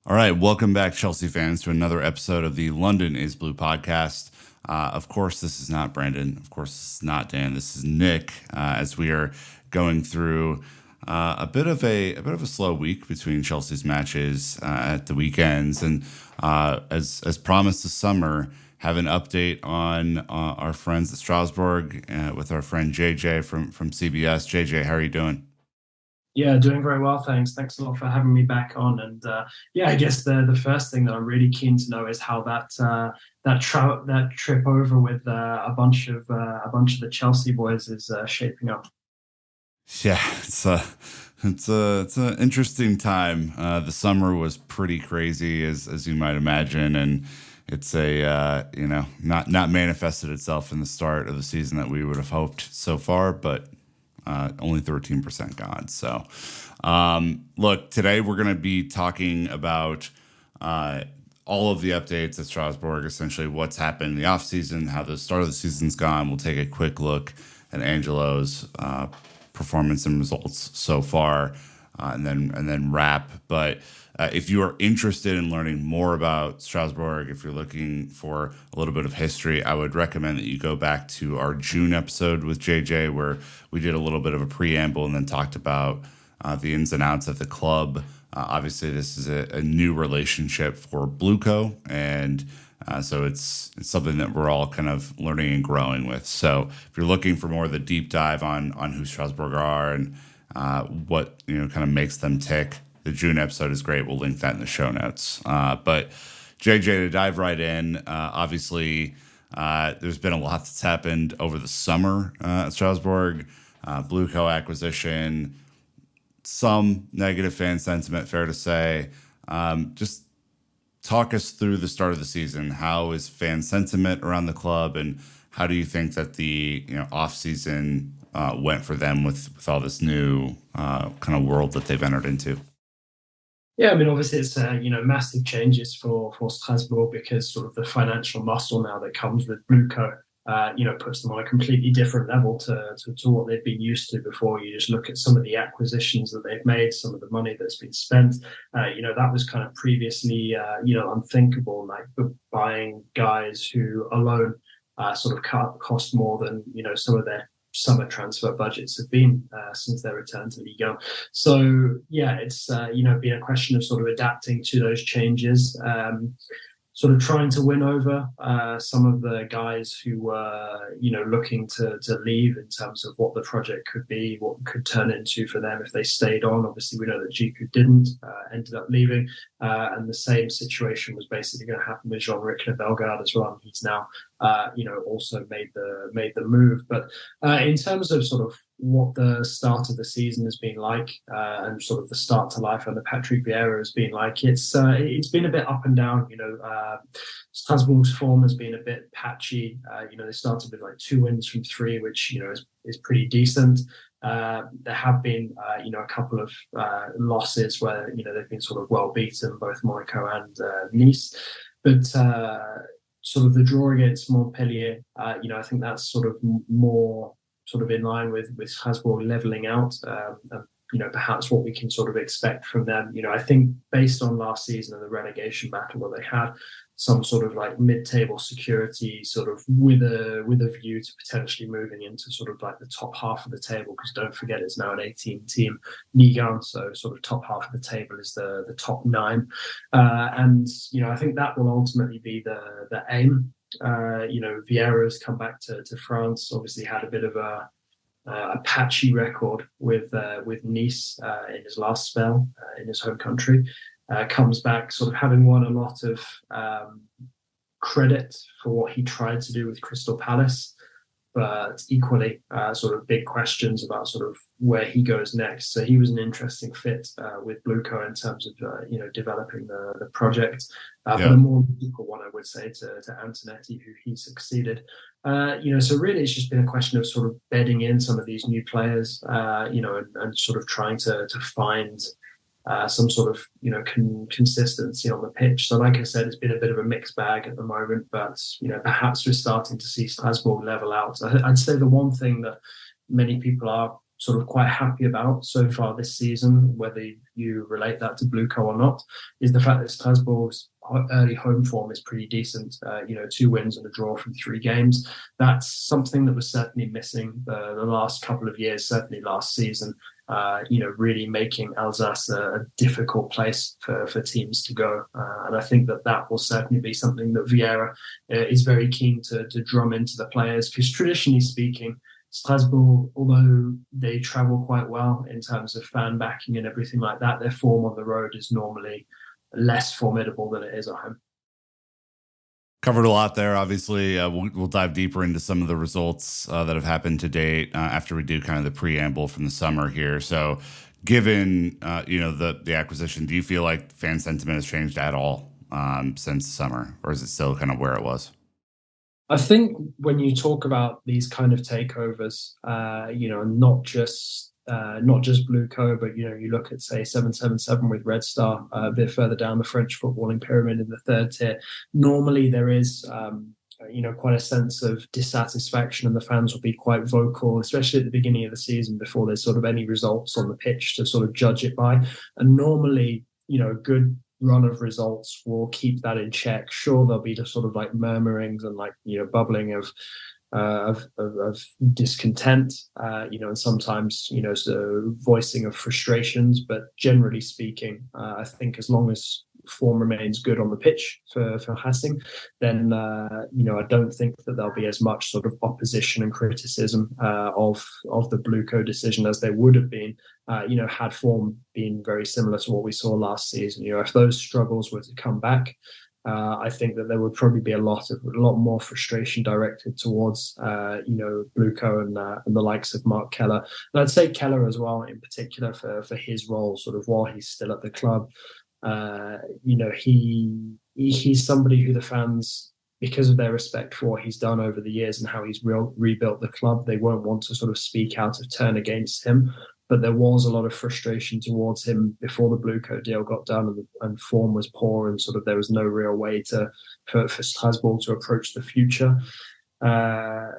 All right, welcome back, Chelsea fans, to another episode of the London is Blue podcast. Of course, this is not Brandon. Of course, this is not Dan. This is Nick. As we are going through a bit of a slow week between Chelsea's matches at the weekends, and as promised this summer, have an update on our friends at Strasbourg with our friend JJ from CBS. JJ, how are you doing? Yeah, doing very well, thanks. Thanks a lot for having me back on. And I guess the first thing that I'm really keen to know is how that trip over with a bunch of the Chelsea boys is shaping up. Yeah, it's an interesting time. The summer was pretty crazy, as you might imagine, and it's not manifested itself in the start of the season that we would have hoped so far, but only 13% gone. So, look, today we're going to be talking about all of the updates at Strasbourg, essentially what's happened in the offseason, how the start of the season's gone. We'll take a quick look at Angelo's performance and results so far, and then wrap. But if you are interested in learning more about Strasbourg, if you're looking for a little bit of history, I would recommend that you go back to our June episode with JJ, where we did a little bit of a preamble and then talked about the ins and outs of the club. Obviously, this is a new relationship for Blueco, and so it's something that we're all kind of learning and growing with. So if you're looking for more of the deep dive on who Strasbourg are and what kind of makes them tick, the June episode is great. We'll link that in the show notes. But JJ, to dive right in, obviously there's been a lot that's happened over the summer at Strasbourg. Blueco acquisition, some negative fan sentiment, fair to say. Just talk us through the start of the season. How is fan sentiment around the club, and how do you think that the off season went for them with all this new kind of world that they've entered into? Yeah, I mean, obviously it's massive changes for Strasbourg because sort of the financial muscle now that comes with Blueco, puts them on a completely different level to what they've been used to before. You just look at some of the acquisitions that they've made, some of the money that's been spent. That was kind of previously, unthinkable, like buying guys who alone sort of cost more than, some of their summer transfer budgets have been since their return to Ligue 1. So yeah, it's been a question of sort of adapting to those changes, sort of trying to win over some of the guys who were looking to leave, in terms of what the project could be, what could turn into for them if they stayed on. Obviously, we know that Jiku didn't, ended up leaving, and the same situation was basically going to happen with Jean-Ric Bellegarde as well. He's now also made the move. But in terms of sort of what the start of the season has been like, and sort of the start to life under Patrick Vieira has been like, it's been a bit up and down. Strasbourg's form has been a bit patchy. They started with like 2 wins from 3, which is pretty decent. There have been a couple of losses where they've been sort of well beaten, both Monaco and Nice, but sort of the draw against Montpellier, I think that's sort of more sort of in line with Strasbourg leveling out, and perhaps what we can sort of expect from them. I think based on last season and the relegation battle that they had, some sort of like mid-table security, sort of with a view to potentially moving into sort of like the top half of the table, because don't forget it's now an 18-team Ligue 1, so sort of top half of the table is the top 9, and I think that will ultimately be the aim. Vieira's come back to France, obviously had a bit of a patchy record with Nice in his last spell in his home country. Comes back sort of having won a lot of credit for what he tried to do with Crystal Palace, but equally sort of big questions about sort of where he goes next. So he was an interesting fit with Blueco in terms of developing the project. But a more difficult one, I would say, to Antonetti, who he succeeded. So really it's just been a question of sort of bedding in some of these new players, and sort of trying to find some sort of consistency on the pitch. So like I said, it's been a bit of a mixed bag at the moment, but perhaps we're starting to see Strasbourg level out. I'd say the one thing that many people are sort of quite happy about so far this season, whether you relate that to Bluco or not, is the fact that Strasbourg's early home form is pretty decent. 2 wins and a draw from 3 games. That's something that was certainly missing the last couple of years, certainly last season. Really making Alsace a difficult place for teams to go. And I think that will certainly be something that Vieira is very keen to drum into the players, because traditionally speaking, Strasbourg, although they travel quite well in terms of fan backing and everything like that, their form on the road is normally less formidable than it is at home. Covered a lot there. Obviously, we'll dive deeper into some of the results that have happened to date after we do kind of the preamble from the summer here. So, given the acquisition, do you feel like fan sentiment has changed at all since summer, or is it still kind of where it was? I think when you talk about these kind of takeovers, not just Bluco, but you look at say 777 with Red Star, a bit further down the French footballing pyramid in the third tier. Normally there is quite a sense of dissatisfaction, and the fans will be quite vocal, especially at the beginning of the season before there's sort of any results on the pitch to sort of judge it by. And normally, a good run of results will keep that in check. Sure, there'll be just sort of like murmurings and bubbling of discontent, and sometimes the voicing of frustrations. But generally speaking, I think as long as form remains good on the pitch for Racing, then I don't think that there'll be as much sort of opposition and criticism of the Bluco decision as there would have been, had form been very similar to what we saw last season. If those struggles were to come back, I think that there would probably be a lot more frustration directed towards Bluco and the likes of Mark Keller. And I'd say Keller as well, in particular for his role, sort of while he's still at the club. He's somebody who the fans, because of their respect for what he's done over the years and how he's rebuilt the club, they won't want to sort of speak out of turn against him. But there was a lot of frustration towards him before the Bluco deal got done, and form was poor, and sort of there was no real way for Strasbourg to approach the future. I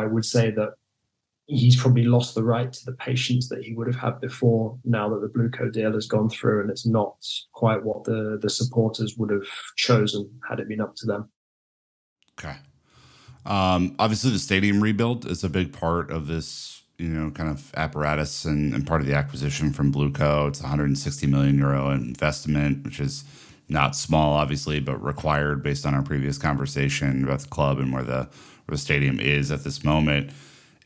would say that he's probably lost the right to the patience that he would have had before, now that the Bluco deal has gone through, and it's not quite what the supporters would have chosen had it been up to them. Okay. Obviously, the stadium rebuild is a big part of this, kind of apparatus and part of the acquisition from Bluco. It's a €160 million investment, which is not small, obviously, but required based on our previous conversation about the club and where the stadium is at this moment.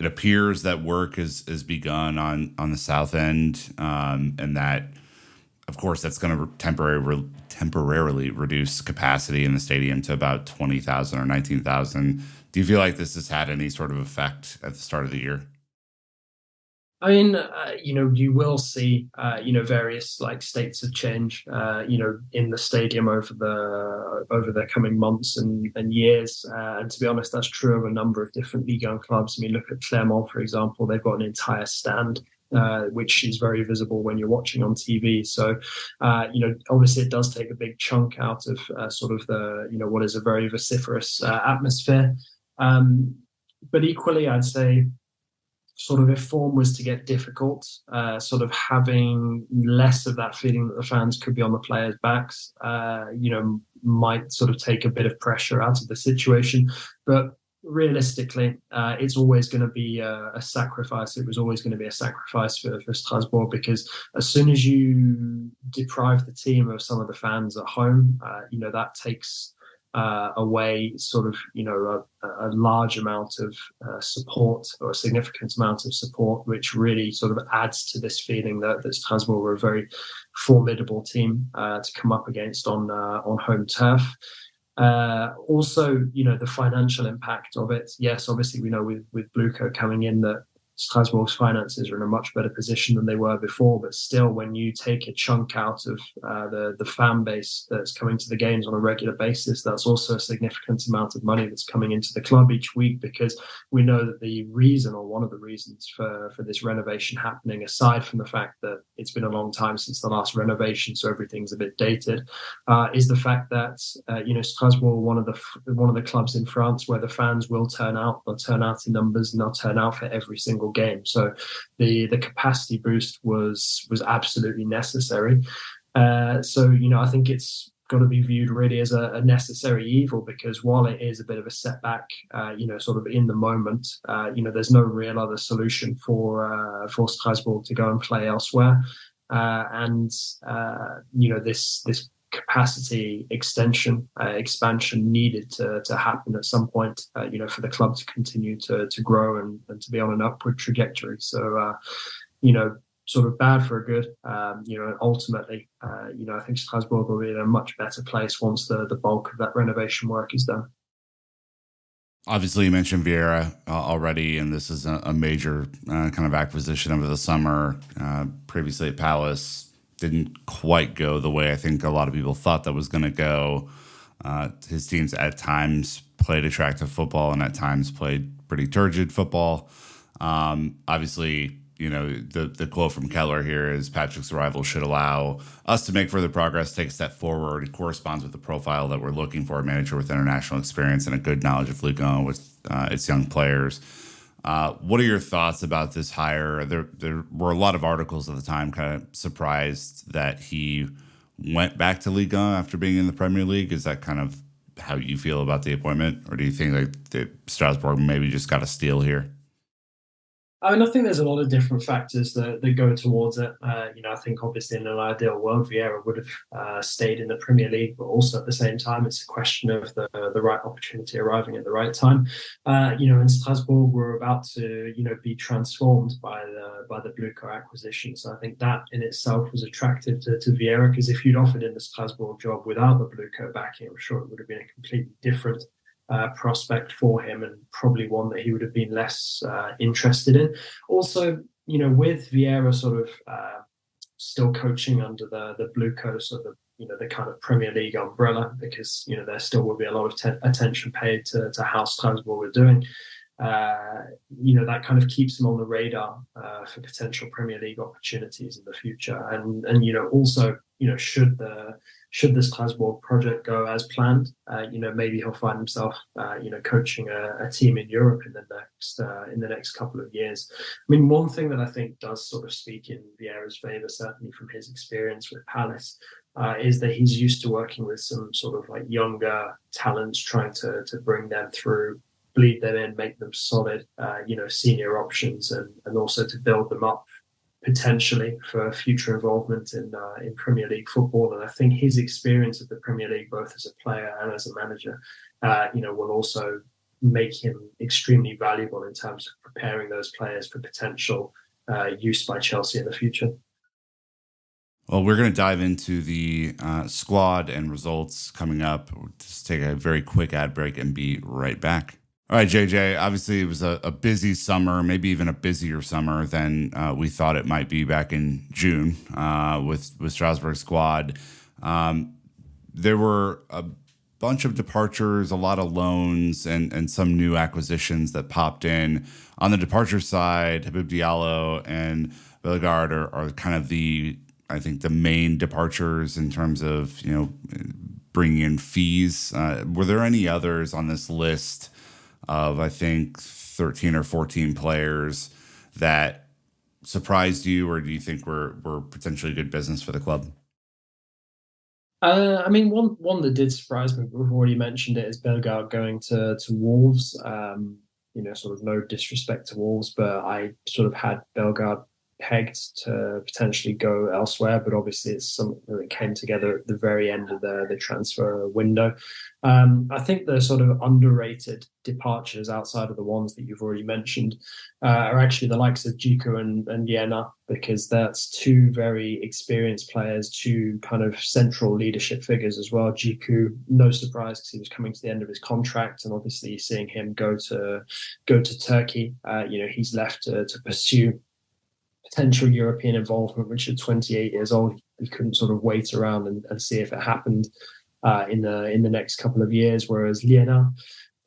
It appears that work is begun on the south end, and that, of course, that's going to temporarily reduce capacity in the stadium to about 20,000 or 19,000. Do you feel like this has had any sort of effect at the start of the year? I mean, you will see, various states of change, in the stadium over the coming months and years. And to be honest, that's true of a number of different Ligue 1 clubs. I mean, look at Clermont, for example. They've got an entire stand, which is very visible when you're watching on TV. So, obviously it does take a big chunk out of sort of the, what is a very vociferous atmosphere. But equally, I'd say, sort of if form was to get difficult, sort of having less of that feeling that the fans could be on the players' backs, might sort of take a bit of pressure out of the situation. But realistically, it's always going to be a sacrifice. It was always going to be a sacrifice for Strasbourg, because as soon as you deprive the team of some of the fans at home, that takes away sort of, a large amount of support, or a significant amount of support, which really sort of adds to this feeling that Strasbourg were a very formidable team to come up against on home turf. Also, the financial impact of it. Yes, obviously we know with Bluco coming in that Strasbourg's finances are in a much better position than they were before, but still, when you take a chunk out of the fan base that's coming to the games on a regular basis, that's also a significant amount of money that's coming into the club each week, because we know that the reason, or one of the reasons for this renovation happening, aside from the fact that it's been a long time since the last renovation, so everything's a bit dated, is the fact that Strasbourg, one of the clubs in France where the fans will turn out. They'll turn out in numbers, and they'll turn out for every single single game. So the capacity boost was absolutely necessary. So, I think it's got to be viewed really as a necessary evil, because while it is a bit of a setback, sort of in the moment, there's no real other solution for Strasbourg to go and play elsewhere. This capacity expansion needed to happen at some point, for the club to continue to grow and to be on an upward trajectory. So, sort of bad for a good, ultimately, I think Strasbourg will be in a much better place once the bulk of that renovation work is done. Obviously, you mentioned Vieira already, and this is a major kind of acquisition over the summer. Previously at Palace, didn't quite go the way I think a lot of people thought that was going to go. His teams at times played attractive football and at times played pretty turgid football. Obviously, the quote from Keller here is Patrick's arrival should allow us to make further progress, take a step forward. It corresponds with the profile that we're looking for, a manager with international experience and a good knowledge of Ligue 1 with its young players. What are your thoughts about this hire? There were a lot of articles at the time kind of surprised that he went back to Ligue 1 after being in the Premier League. Is that kind of how you feel about the appointment? Or do you think that Strasbourg maybe just got a steal here? I mean, I think there's a lot of different factors that go towards it. I think obviously in an ideal world, Vieira would have stayed in the Premier League, but also at the same time, it's a question of the right opportunity arriving at the right time. In Strasbourg, we're about to, be transformed by the Bluco acquisition. So I think that in itself was attractive to Vieira, because if you'd offered him the Strasbourg job without the Bluco backing, I'm sure it would have been a completely different prospect for him, and probably one that he would have been less interested in. Also, with Vieira sort of still coaching under the Bluco, so the kind of Premier League umbrella, because there still will be a lot of attention paid to how Strasbourg were doing. That kind of keeps him on the radar for potential Premier League opportunities in the future, and also should the Strasbourg project go as planned, maybe he'll find himself, coaching a team in Europe in the next couple of years. I mean, one thing that I think does sort of speak in Vieira's favour, certainly from his experience with Palace, is that he's used to working with some sort of like younger talents, trying to bring them through, bleed them in, make them solid, senior options, and also to build them up potentially for future involvement in Premier League football. And I think his experience of the Premier League, both as a player and as a manager, will also make him extremely valuable in terms of preparing those players for potential use by Chelsea in the future. Well, we're going to dive into the squad and results coming up. We'll just take a very quick ad break and be right back. All right, JJ, obviously it was a busy summer, maybe even a busier summer than we thought it might be back in June with Strasbourg squad. There were a bunch of departures, a lot of loans, and some new acquisitions that popped in. On the departure side, Habib Diallo and Bellegarde are kind of the main departures in terms of, bringing in fees. Were there any others on this list of, I think, 13 or 14 players that surprised you, or do you think were potentially good business for the club? I mean, one that did surprise me, we've already mentioned it, is Bellegarde going to Wolves. Sort of no disrespect to Wolves, but I sort of had Bellegarde pegged to potentially go elsewhere, but obviously it's something that came together at the very end of the transfer window. I think the sort of underrated departures outside of the ones that you've already mentioned are actually the likes of Djiku and Liena, because that's two very experienced players, two kind of central leadership figures as well. Djiku, no surprise, because he was coming to the end of his contract, and obviously seeing him go to Turkey, he's left to pursue potential European involvement, which at 28 years old, he couldn't sort of wait around and see if it happened in the next couple of years. Whereas Liena,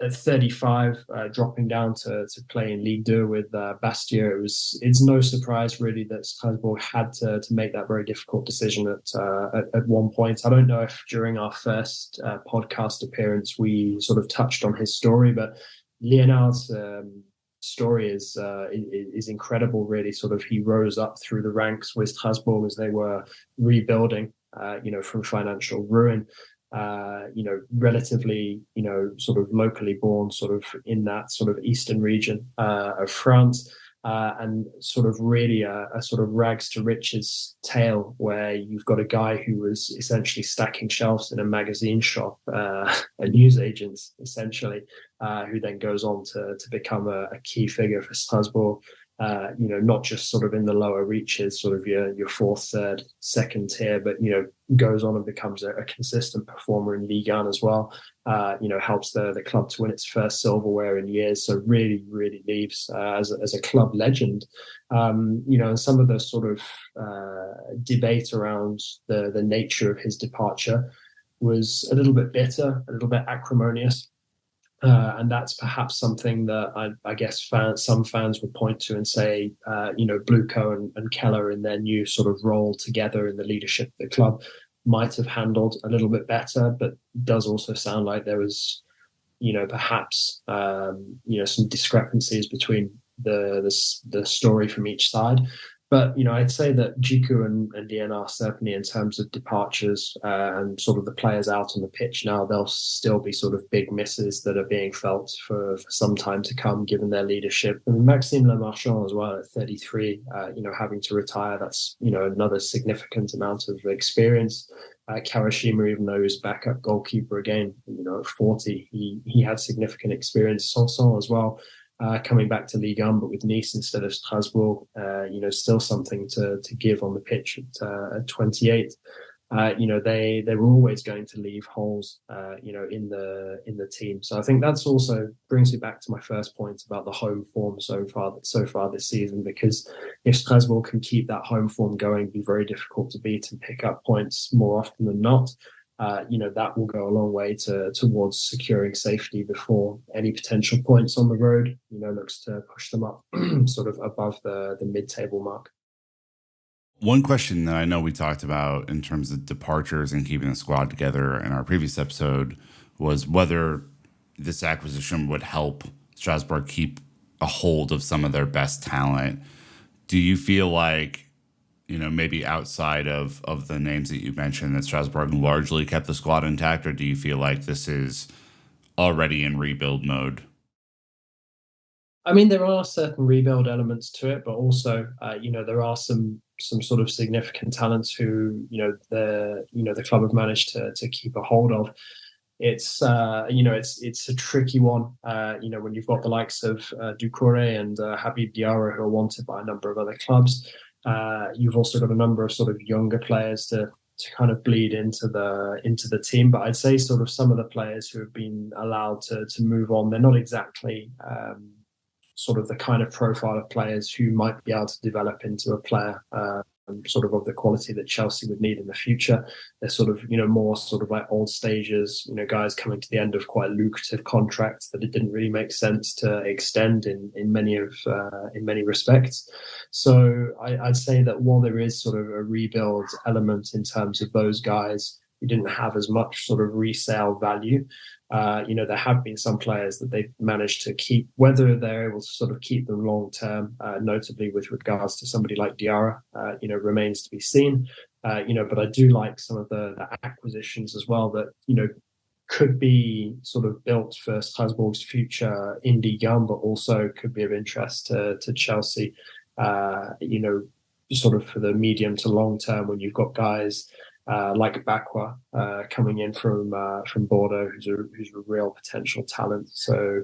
at 35, dropping down to play in Ligue 2 with Bastia, it's no surprise really that Strasbourg had to make that very difficult decision at one point. I don't know if during our first podcast appearance we sort of touched on his story, but Liena's story is incredible. Really, sort of he rose up through the ranks with Strasbourg as they were rebuilding, from financial ruin. Relatively, sort of locally born, sort of in that sort of eastern region of France. And sort of really a sort of rags to riches tale where you've got a guy who was essentially stacking shelves in a magazine shop, a newsagent essentially, who then goes on to become a key figure for Strasbourg. Not just sort of in the lower reaches, sort of your fourth, third, second tier, but goes on and becomes a consistent performer in Ligue 1 as well. Helps the club to win its first silverware in years. So really, really leaves as a club legend. And some of the sort of debate around the nature of his departure was a little bit bitter, a little bit acrimonious. And that's perhaps something that I guess some fans would point to and say, Bluco and Keller in their new sort of role together in the leadership of the club might have handled a little bit better, but does also sound like there was, perhaps, some discrepancies between the story from each side. But, I'd say that Jiku and DNR certainly in terms of departures and sort of the players out on the pitch now, they'll still be sort of big misses that are being felt for some time to come, given their leadership. I mean, Maxime Lemarchand as well at 33, having to retire, that's, another significant amount of experience. Kawashima, even though he was backup goalkeeper again, at 40, he had significant experience. Sanson as well. Coming back to Ligue 1, but with Nice instead of Strasbourg, still something to give on the pitch at 28. They were always going to leave holes, in the team. So I think that's also brings me back to my first point about the home form so far this season. Because if Strasbourg can keep that home form going, it'd be very difficult to beat and pick up points more often than not. That will go a long way towards securing safety before any potential points on the road, looks to push them up sort of above the mid-table mark. One question that I know we talked about in terms of departures and keeping the squad together in our previous episode was whether this acquisition would help Strasbourg keep a hold of some of their best talent. Do you feel like, maybe outside of the names that you mentioned, that Strasbourg largely kept the squad intact, or do you feel like this is already in rebuild mode? I mean, there are certain rebuild elements to it, but also, there are some sort of significant talents who, the club have managed to keep a hold of. It's it's a tricky one. When you've got the likes of Doucouré and Habib Diarra who are wanted by a number of other clubs. You've also got a number of sort of younger players to kind of bleed into the team. But I'd say sort of some of the players who have been allowed to move on, they're not exactly sort of the kind of profile of players who might be able to develop into a player sort of the quality that Chelsea would need in the future. They're sort of, more sort of like old stagers, guys coming to the end of quite lucrative contracts that it didn't really make sense to extend in many respects. So I'd say that while there is sort of a rebuild element in terms of those guys who didn't have as much sort of resale value, there have been some players that they've managed to keep, whether they're able to sort of keep them long term, notably with regards to somebody like Diarra, remains to be seen. But I do like some of the acquisitions as well that, could be sort of built for Strasbourg's future in Ligue 1, but also could be of interest to Chelsea, sort of for the medium to long term when you've got guys like Bakwa coming in from Bordeaux, who's a real potential talent. So,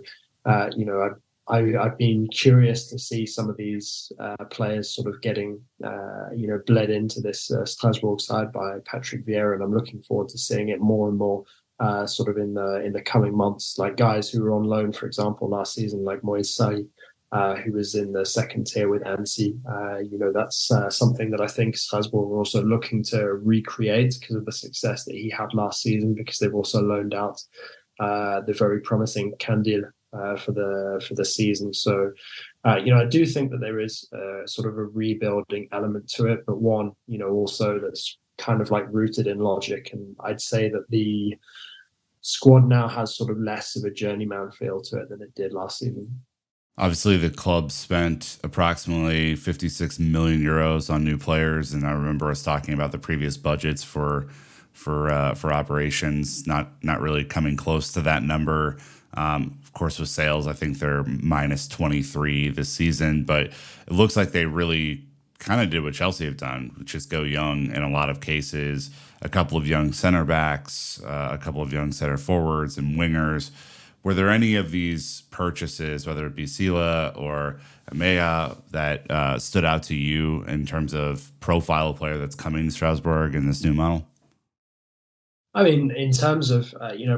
I've been curious to see some of these players sort of getting, bled into this Strasbourg side by Patrick Vieira, and I'm looking forward to seeing it more and more. Sort of in the coming months, like guys who were on loan, for example, last season, like Moise Saï, who was in the second tier with Annecy. That's something that I think Strasbourg are also looking to recreate because of the success that he had last season, because they've also loaned out the very promising Candil for the season. So, I do think that there is sort of a rebuilding element to it, but one, also that's kind of like rooted in logic. And I'd say that the squad now has sort of less of a journeyman feel to it than it did last season. Obviously, the club spent approximately 56 million euros on new players, and I remember us talking about the previous budgets for operations, not really coming close to that number. Of course, with sales, I think they're minus 23 this season, but it looks like they really kind of did what Chelsea have done, which is go young in a lot of cases. A couple of young center backs, a couple of young center forwards and wingers. Were there any of these purchases, whether it be Sila or Amaya, that stood out to you in terms of profile player that's coming to Strasbourg in this new model? I mean, in terms of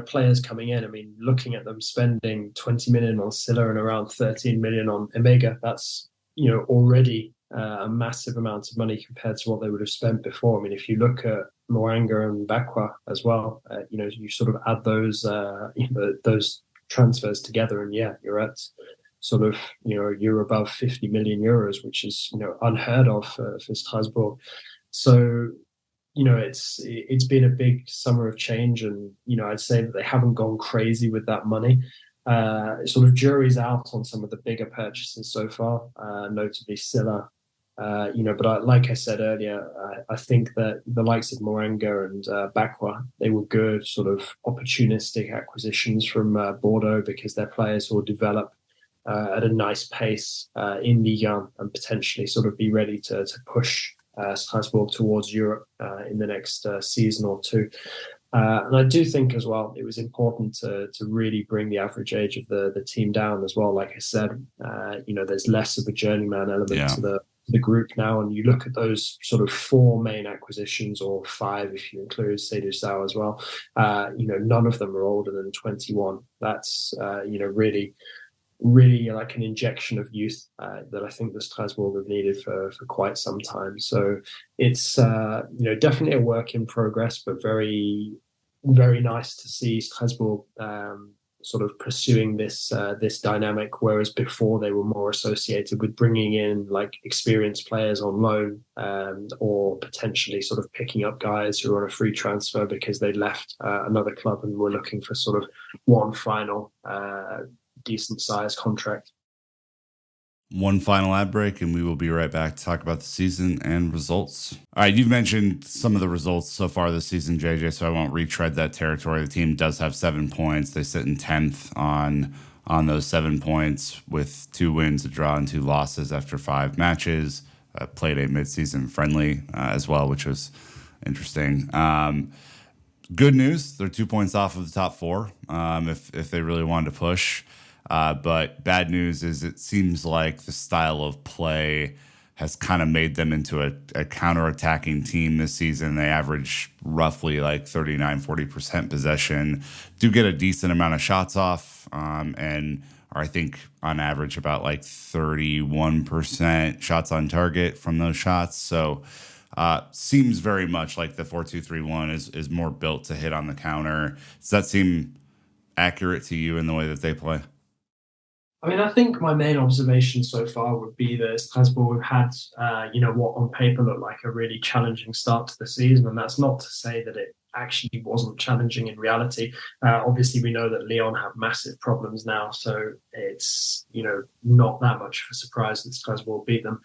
players coming in, I mean, looking at them spending 20 million on Silla and around 13 million on Omega, that's already a massive amount of money compared to what they would have spent before. I mean, if you look at Moanga and Bakwa as well, you sort of add those transfers together, and yeah, you're at sort of you're above 50 million euros, which is unheard of for Strasbourg. So it's been a big summer of change, and I'd say that they haven't gone crazy with that money. Sort of jury's out on some of the bigger purchases so far, notably Silla. But like I said earlier, I think that the likes of Moanga and Bakwa, they were good sort of opportunistic acquisitions from Bordeaux, because they're players who will develop at a nice pace in Ligue 1 and potentially sort of be ready to push Strasbourg towards Europe in the next season or two. And I do think as well, it was important to really bring the average age of the team down as well. Like I said, there's less of a journeyman element to the group now. And you look at those sort of four main acquisitions, or five if you include Seydou Sow as well, none of them are older than 21. That's, really like an injection of youth that I think the Strasbourg have needed for quite some time. So it's definitely a work in progress, but very, very nice to see Strasbourg sort of pursuing this dynamic, whereas before they were more associated with bringing in like experienced players on loan, or potentially sort of picking up guys who are on a free transfer because they left another club and were looking for sort of one final decent sized contract. One final ad break, and we will be right back to talk about the season and results. All right, you've mentioned some of the results so far this season, JJ, so I won't retread that territory. The team does have 7 points. They sit in 10th on those 7 points with 2 wins, a draw, and 2 losses after 5 matches. Played a midseason friendly as well, which was interesting. Good news, they're 2 points off of the top 4 if they really wanted to push. But bad news is it seems like the style of play has kind of made them into a counter-attacking team this season. They average roughly like 39-40% possession, do get a decent amount of shots off, and are, I think, on average about like 31% shots on target from those shots. So seems very much like the 4-2-3-1 is more built to hit on the counter. Does that seem accurate to you in the way that they play? I mean, I think my main observation so far would be that Strasbourg have had, what on paper looked like a really challenging start to the season. And that's not to say that it actually wasn't challenging in reality. Obviously, we know that Lyon have massive problems now. So it's, not that much of a surprise that Strasbourg beat them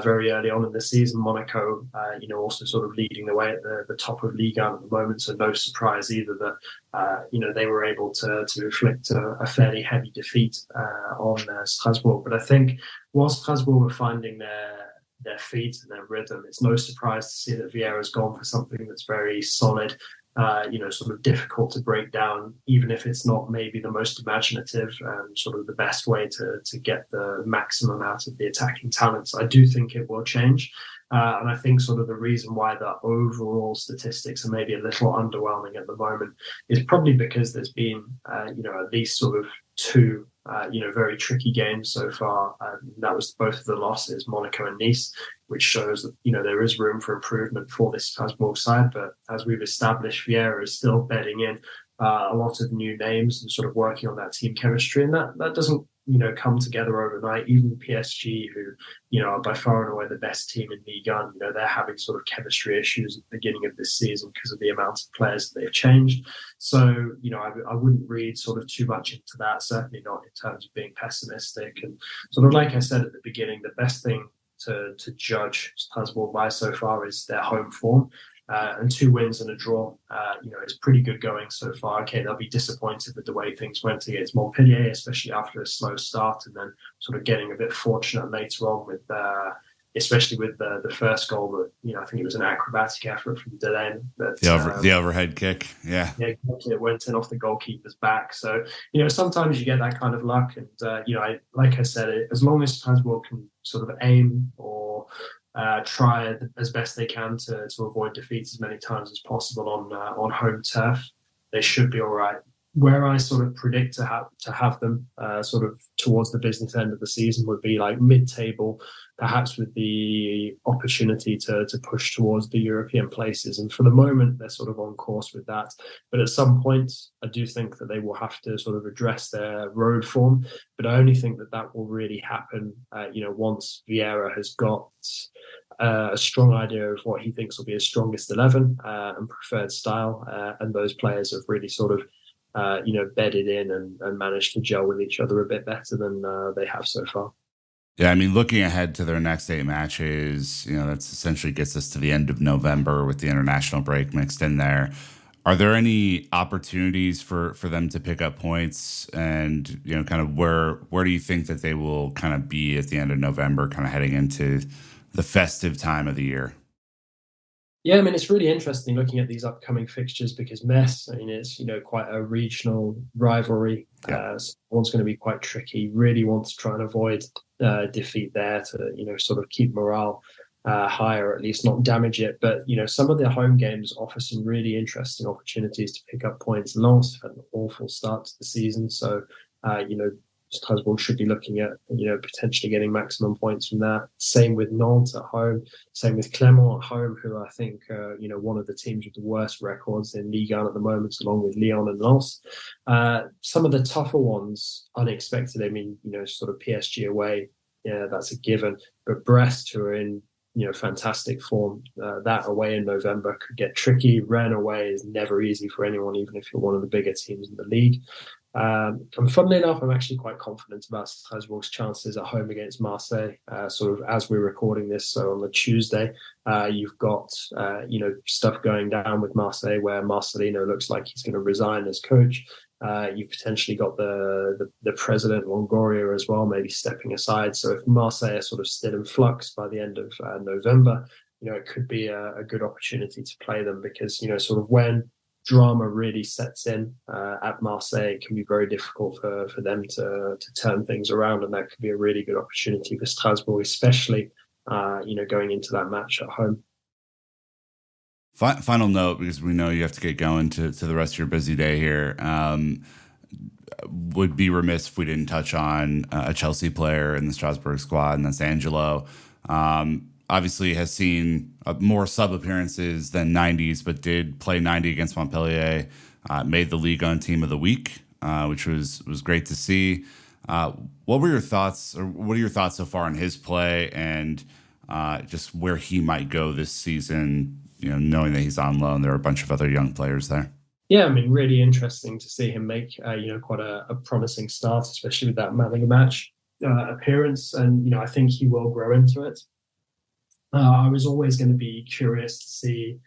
very early on in the season. Monaco, also sort of leading the way at the top of Ligue 1 at the moment. So no surprise either that, they were able to inflict a fairly heavy defeat on Strasbourg. But I think while Strasbourg were finding their feet and their rhythm, it's no surprise to see that Vieira's gone for something that's very solid, sort of difficult to break down, even if it's not maybe the most imaginative and sort of the best way to get the maximum out of the attacking talents. I do think it will change. And I think sort of the reason why the overall statistics are maybe a little underwhelming at the moment is probably because there's been, at least sort of 2, very tricky games so far. That was both of the losses, Monaco and Nice, which shows that, there is room for improvement for this Strasbourg side. But as we've established, Vieira is still bedding in a lot of new names and sort of working on that team chemistry. And that doesn't come together overnight. Even PSG, who, are by far and away the best team in Ligue 1, they're having sort of chemistry issues at the beginning of this season because of the amount of players that they've changed. So, I wouldn't read sort of too much into that, certainly not in terms of being pessimistic. And sort of like I said at the beginning, the best thing to judge Strasbourg by so far is their home form. And 2 wins and a draw, it's pretty good going so far. Okay, they'll be disappointed with the way things went against Montpellier, especially after a slow start, and then sort of getting a bit fortunate later on with, especially with the first goal. That I think it was an acrobatic effort from Delaine. The overhead kick, yeah, it went in off the goalkeeper's back. So sometimes you get that kind of luck, and like I said, as long as Strasbourg can sort of aim or try as best they can to avoid defeat as many times as possible on home turf, they should be all right. Where I sort of predict to have them sort of towards the business end of the season would be like mid-table, perhaps with the opportunity to push towards the European places. And for the moment, they're sort of on course with that. But at some point, I do think that they will have to sort of address their road form. But I only think that will really happen, once Vieira has got a strong idea of what he thinks will be his strongest 11 and preferred style. And those players have really sort of bedded in and managed to gel with each other a bit better than they have so far. Yeah, I mean, looking ahead to their next 8 matches, that's essentially gets us to the end of November with the international break mixed in there. Are there any opportunities for them to pick up points? And, kind of where do you think that they will kind of be at the end of November, kind of heading into the festive time of the year? Yeah, I mean, it's really interesting looking at these upcoming fixtures because Metz, it's, quite a regional rivalry. Yeah. So one's going to be quite tricky. Really want to try and avoid defeat there to, sort of keep morale high or at least not damage it. But, some of their home games offer some really interesting opportunities to pick up points. Lens had an awful start to the season. So, Strasbourg should be looking at, potentially getting maximum points from that. Same with Nantes at home. Same with Clermont at home, who I think, one of the teams with the worst records in Ligue 1 at the moment, along with Lyon and Lens. Some of the tougher ones, unexpected. I mean, sort of PSG away, yeah, that's a given. But Brest, who are in, fantastic form, that away in November could get tricky. Rennes away is never easy for anyone, even if you're one of the bigger teams in the league. And funnily enough, I'm actually quite confident about Strasbourg's chances at home against Marseille, sort of as we're recording this. So on the Tuesday, you've got, stuff going down with Marseille where Marcelino looks like he's going to resign as coach. You've potentially got the president, Longoria, as well, maybe stepping aside. So if Marseille are sort of still in flux by the end of November, it could be a good opportunity to play them because, sort of when drama really sets in at Marseille, it can be very difficult for them to turn things around, and that could be a really good opportunity for Strasbourg, especially going into that match at home. Final note, because we know you have to get going to the rest of your busy day here. Would be remiss if we didn't touch on a Chelsea player in the Strasbourg squad, and that's Angelo. Obviously has seen more sub appearances than 90s, but did play 90 against Montpellier. Made the Ligue 1 team of the week, which was great to see. What were your thoughts, or what are your thoughts so far on his play and just where he might go this season? Knowing that he's on loan, there are a bunch of other young players there. Yeah, I mean, really interesting to see him make quite a promising start, especially with that man of the match appearance, and I think he will grow into it. I was always going to be curious to see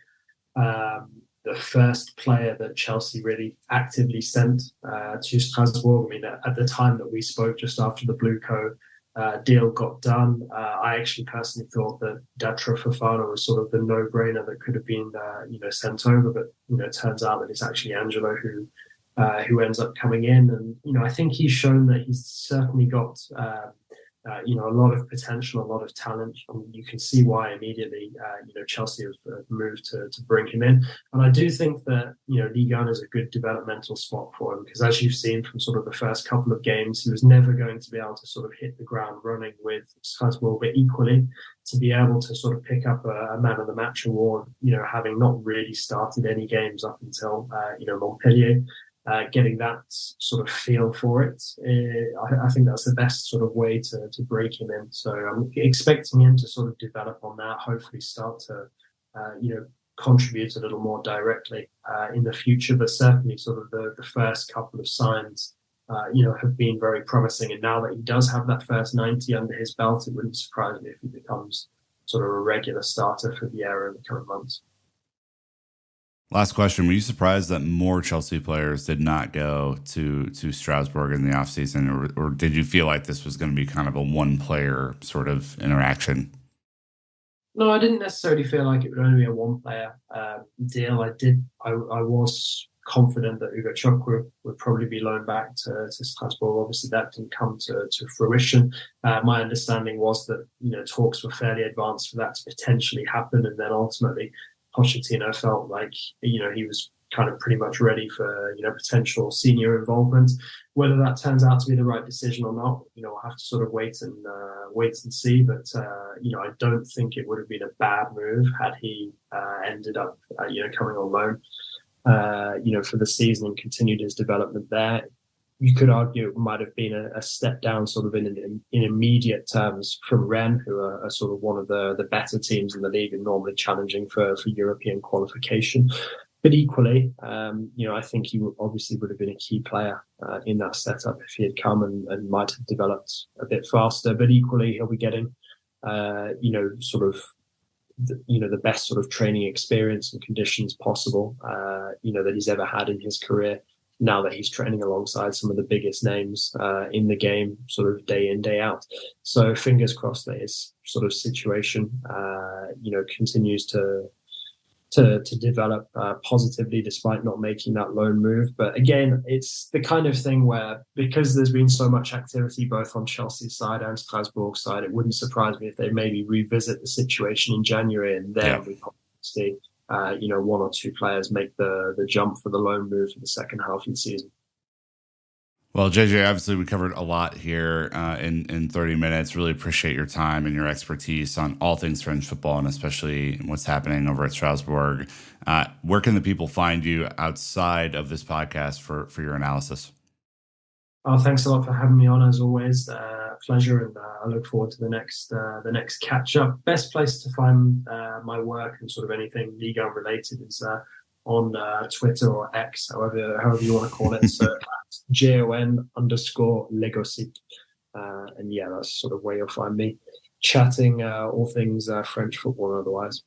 the first player that Chelsea really actively sent to Strasbourg. I mean, at the time that we spoke, just after the Blueco deal got done, I actually personally thought that Datra Fofana was sort of the no-brainer that could have been, sent over. But it turns out that it's actually Angelo who ends up coming in, and I think he's shown that he's certainly got. A lot of potential, a lot of talent. And you can see why immediately, Chelsea have moved to bring him in. And I do think that, Ligue 1 is a good developmental spot for him because as you've seen from sort of the first couple of games, he was never going to be able to sort of hit the ground running with Strasbourg, but equally to be able to sort of pick up a man of the match award, having not really started any games up until, Montpellier. getting that sort of feel for it. I think that's the best sort of way to break him in. So I'm expecting him to sort of develop on that, hopefully start to, contribute a little more directly in the future. But certainly sort of the first couple of signs, have been very promising. And now that he does have that first 90 under his belt, it wouldn't surprise me if he becomes sort of a regular starter for Vieira in the coming months. Last question. Were you surprised that more Chelsea players did not go to Strasbourg in the offseason, or did you feel like this was going to be kind of a one-player sort of interaction? No, I didn't necessarily feel like it would only be a one-player deal. I was confident that Hugo Chuk would probably be loaned back to Strasbourg. Obviously, that didn't come to fruition. My understanding was that talks were fairly advanced for that to potentially happen, and then ultimately Pochettino felt like he was kind of pretty much ready for potential senior involvement. Whether that turns out to be the right decision or not, we'll have to sort of wait and see. But I don't think it would have been a bad move had he ended up coming on loan for the season and continued his development there. You could argue it might have been a step down sort of in immediate terms from Rennes, who are sort of one of the better teams in the league and normally challenging for European qualification. But equally, I think he obviously would have been a key player in that setup if he had come and might have developed a bit faster. But equally, he'll be getting, the best sort of training experience and conditions possible, that he's ever had in his career. Now that he's training alongside some of the biggest names in the game, sort of day in, day out. So fingers crossed that his sort of situation, continues to develop positively despite not making that loan move. But again, it's the kind of thing where, because there's been so much activity both on Chelsea's side and Strasbourg's side, it wouldn't surprise me if they maybe revisit the situation in January, and then we probably see one or two players make the jump for the loan move for the second half of the season. Well, JJ, obviously we covered a lot here in 30 minutes. Really appreciate your time and your expertise on all things French football, and especially what's happening over at Strasbourg. Where can the people find you outside of this podcast for your analysis? Oh, thanks a lot for having me on, as always. Pleasure, and I look forward to the next catch up. Best place to find my work and sort of anything Liga related is on Twitter or X, however you want to call it. So JON_Legosit. And yeah, that's sort of where you'll find me chatting all things French football and otherwise.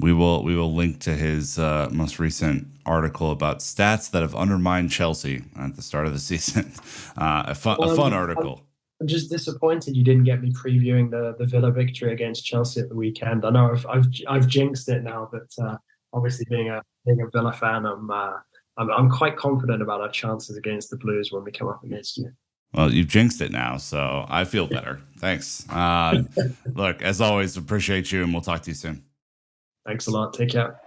We will link to his most recent article about stats that have undermined Chelsea at the start of the season. A fun article. I'm just disappointed you didn't get me previewing the Villa victory against Chelsea at the weekend. I know I've jinxed it now, but obviously being a Villa fan, I'm quite confident about our chances against the Blues when we come up against you. Well, you've jinxed it now, so I feel better. Thanks. Look, as always, appreciate you, and we'll talk to you soon. Thanks a lot. Take care.